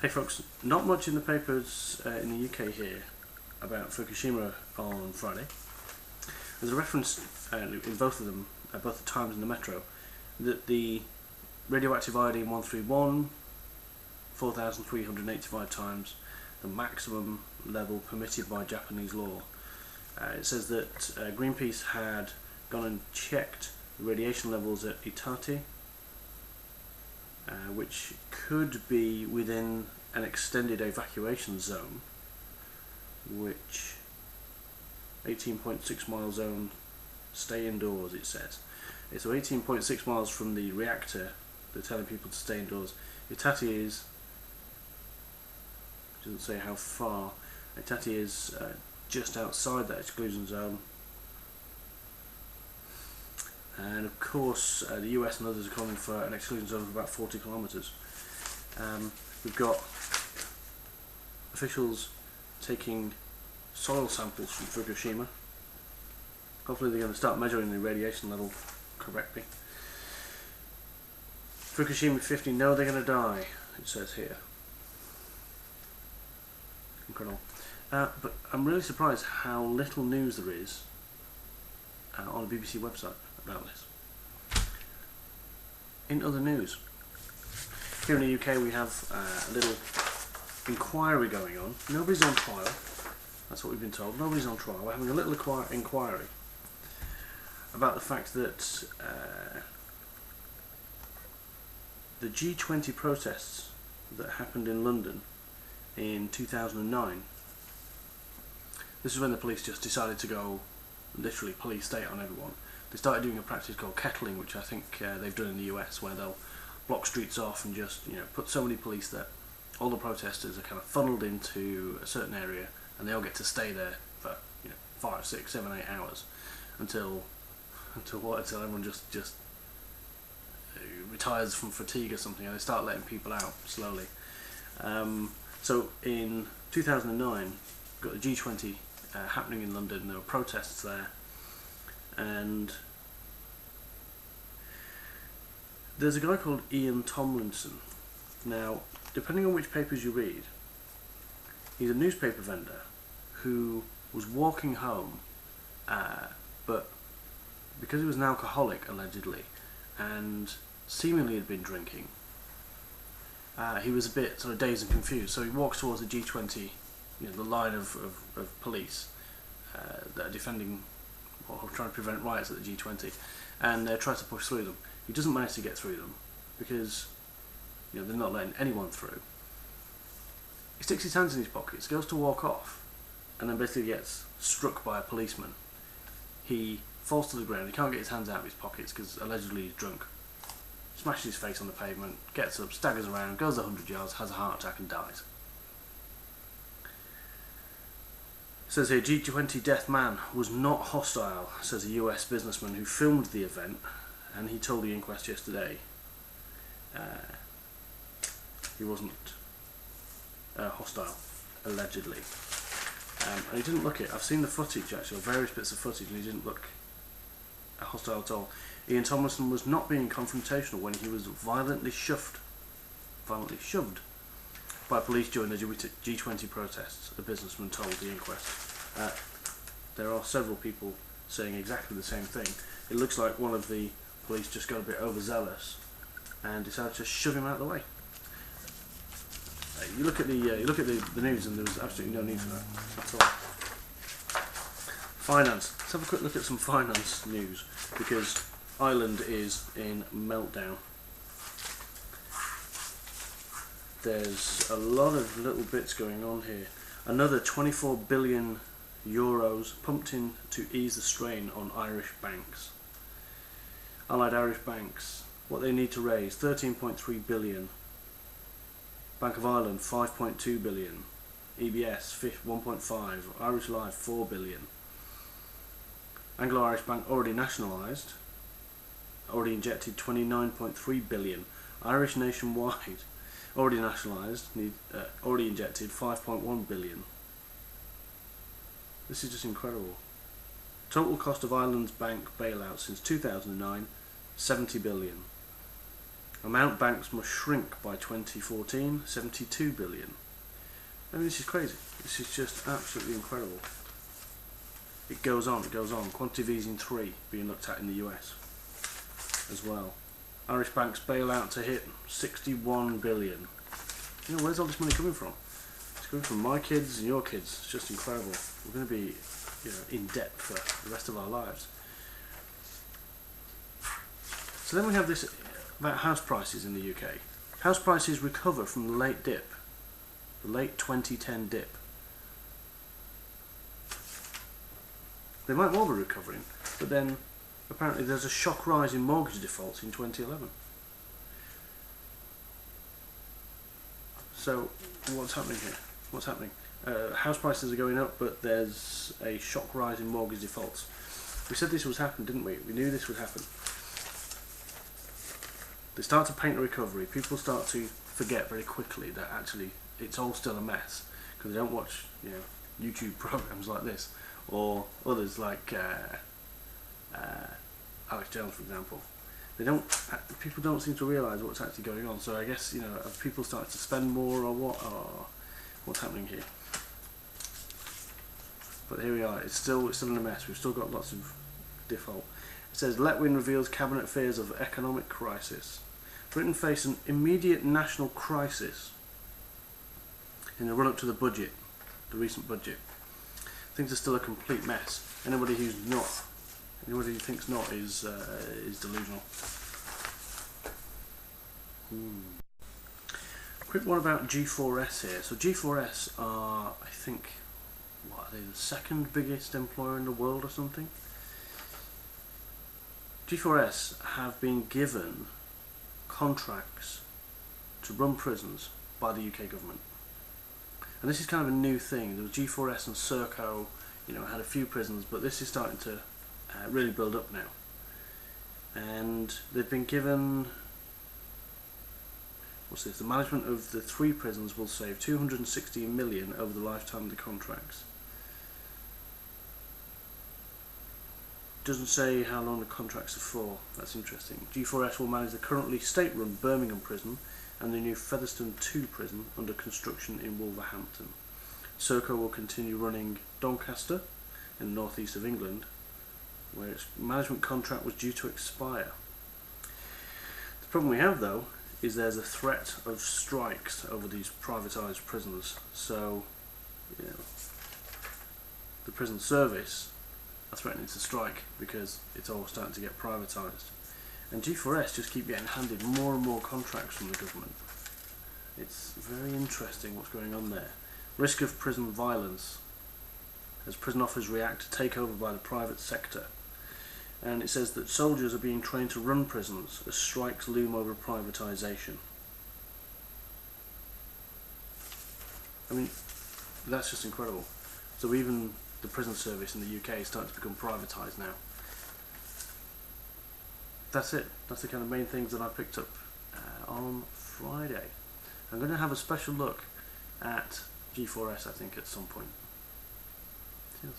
Hey folks, not much in the papers in the UK here about Fukushima on Friday. There's a reference in both of them, both the Times and the Metro, that the radioactive iodine 131, 4,385 times the maximum level permitted by Japanese law. It says that Greenpeace had gone and checked the radiation levels at Iitate, which could be within an extended evacuation zone, which 18.6 mile zone, stay indoors, it says. So 18.6 miles from the reactor, they're telling people to stay indoors. Iitate is, doesn't say how far, Iitate is just outside that exclusion zone. And of course the US and others are calling for an exclusion zone of about 40 kilometres. We've got officials taking soil samples from Fukushima. Hopefully they're going to start measuring the radiation level correctly. Fukushima 50, no, they're going to die, it says here. Incredible. But I'm really surprised how little news there is on the BBC website about this. In other news, here in the UK we have a little inquiry going on. Nobody's on trial, that's what we've been told. Nobody's on trial. We're having a little inquiry about the fact that the G20 protests that happened in London in 2009, this is when the police just decided to go literally police state on everyone. They started doing a practice called kettling, which I think they've done in the US, where they'll block streets off and just put so many police that all the protesters are kind of funneled into a certain area, and they all get to stay there for 5, 6, 7, 8 hours until everyone just retires from fatigue or something, and they start letting people out slowly. So in 2009, got the G20 happening in London. There were protests there, and there's a guy called Paul Tomlinson. Now, depending on which papers you read, he's a newspaper vendor who was walking home, but because he was an alcoholic allegedly and seemingly had been drinking, he was a bit sort of dazed and confused. So he walks towards the G20, the line of police that are defending or trying to prevent riots at the G20, and they're trying to push through them. He doesn't manage to get through them because they're not letting anyone through. He sticks his hands in his pockets, goes to walk off, and then basically gets struck by a policeman. He falls to the ground. He can't get his hands out of his pockets because allegedly he's drunk. Smashes his face on the pavement, gets up, staggers around, goes 100 yards, has a heart attack and dies. It says here, G20 death man was not hostile, says a US businessman who filmed the event, and he told the inquest yesterday he wasn't hostile, allegedly. And he didn't look it. I've seen the footage actually, various bits of footage, and he didn't look hostile at all. Paul Tomlinson was not being confrontational when he was violently shoved by police during the G20 protests, the businessman told the inquest. There are several people saying exactly the same thing. It looks like one of the police just got a bit overzealous and decided to shove him out of the way. You look at the news, and there was absolutely no need for that at all. Finance. Let's have a quick look at some finance news, because Ireland is in meltdown. There's a lot of little bits going on here. Another 24 billion euros pumped in to ease the strain on Irish banks. Allied Irish banks, what they need to raise, 13.3 billion. Bank of Ireland, 5.2 billion. EBS, 1.5. Irish Life, 4 billion. Anglo-Irish Bank already nationalised, already injected 29.3 billion. Irish Nationwide, already nationalised, already injected 5.1 billion. This is just incredible. Total cost of Ireland's bank bailout since 2009, 70 billion. Amount banks must shrink by 2014, 72 billion. I mean, this is crazy. This is just absolutely incredible. It goes on, it goes on. Quantitative easing 3 being looked at in the US as well. Irish banks bailout to hit 61 billion. You know, where's all this money coming from? It's coming from my kids and your kids. It's just incredible. We're going to be, you know, in debt for the rest of our lives. So then we have this about house prices in the UK. House prices recover from the late dip, the late 2010 dip. They might well be recovering, but then apparently there's a shock rise in mortgage defaults in 2011. So what's happening here? What's happening? House prices are going up, but there's a shock rise in mortgage defaults. We said this was happening, didn't we? We knew this would happen. They start to paint a recovery. People start to forget very quickly that actually it's all still a mess because they don't watch, you know, YouTube programs like this or others like Alex Jones, for example. People don't seem to realise what's actually going on. So I guess, you know, have people started to spend more or what? Or what's happening here? But here we are. It's still in a mess. We've still got lots of default. It says Letwin reveals cabinet fears of economic crisis. Britain faced an immediate national crisis in the run-up to the budget, the recent budget. Things are still a complete mess. Anybody who thinks not is delusional. Quick one about G4S here. So G4S are, I think, what are they, the second biggest employer in the world or something? G4S have been given contracts to run prisons by the UK government. And this is kind of a new thing. There was G4S and Serco, you know, had a few prisons, but this is starting to really build up now. And they've been given, what's this? The management of the 3 prisons will save 260 million over the lifetime of the contracts. Doesn't say how long the contracts are for. That's interesting. G4S will manage the currently state-run Birmingham prison and the new Featherstone 2 prison under construction in Wolverhampton. Serco will continue running Doncaster in the northeast of England, where its management contract was due to expire. The problem we have, though, is there's a threat of strikes over these privatised prisons. So, you know, the prison service are threatening to strike because it's all starting to get privatised. And G4S just keep getting handed more and more contracts from the government. It's very interesting what's going on there. Risk of prison violence as prison officers react to takeover by the private sector. And it says that soldiers are being trained to run prisons as strikes loom over privatisation. I mean, that's just incredible. So even the prison service in the UK is starting to become privatised now. That's it. That's the kind of main things that I picked up on Friday. I'm going to have a special look at G4S, I think, at some point. Cheers.